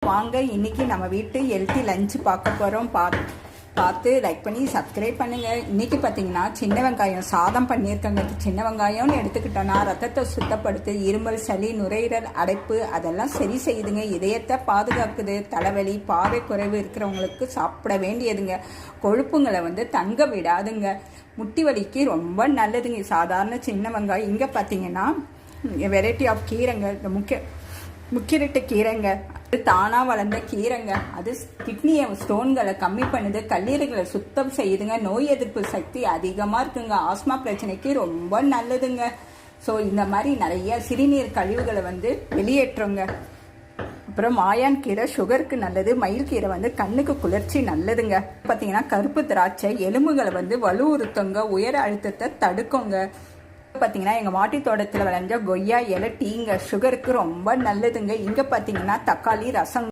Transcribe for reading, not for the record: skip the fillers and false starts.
வாங்க இன்னைக்கு நம்ம வீட்டு ஹெல்த்தி லஞ்ச் பார்க்க போகிறோம். பார்த்து லைக் பண்ணி சப்ஸ்கிரைப் பண்ணுங்கள். இன்றைக்கி பார்த்தீங்கன்னா சின்ன வெங்காயம் சாதம் பண்ணியிருக்கேங்க. சின்ன வெங்காயம்னு எடுத்துக்கிட்டோன்னா ரத்தத்தை சுத்தப்படுத்து, இருமல், சளி, நுரையீரல் அடைப்பு அதெல்லாம் சரி செய்யுதுங்க. இதயத்தை பாதுகாக்குது. தலைவலி, பார்வை குறைவு இருக்கிறவங்களுக்கு சாப்பிட வேண்டியதுங்க. கொழுப்புங்களை தங்க விடாதுங்க. முட்டி வலிக்கு ரொம்ப நல்லதுங்க சாதாரண சின்ன வெங்காயம். இங்கே பார்த்தீங்கன்னா வெரைட்டி ஆஃப் கீரைங்க. இந்த முக்கிரட்டு கீரைங்க, அது தானாக வளர்ந்த கீரைங்க. அது கிட்னியை ஸ்டோன்களை கம்மி பண்ணுது, கல்லீரல்களை சுத்தம் செய்யுதுங்க. நோய் எதிர்ப்பு சக்தி அதிகமாக இருக்குங்க. ஆஸ்மா பிரச்சனைக்கு ரொம்ப நல்லதுங்க. ஸோ இந்த மாதிரி நிறைய சிறுநீர் கழிவுகளை வெளியேற்றுங்க. அப்புறம் மாயான் கீரை சுகருக்கு நல்லது. மயில் கீரை கண்ணுக்கு குளிர்ச்சி நல்லதுங்க. பார்த்தீங்கன்னா கருப்பு திராட்சை எலும்புகளை வலுவுறுத்துங்க, உயர அழுத்தத்தை தடுக்குங்க. பார்த்தீங்கன்னா எங்கள் மாட்டி தோட்டத்தில் விளைஞ்ச கொய்யா இலை டீங்க, சுகருக்கு ரொம்ப நல்லதுங்க. இங்கே பார்த்தீங்கன்னா தக்காளி ரசம்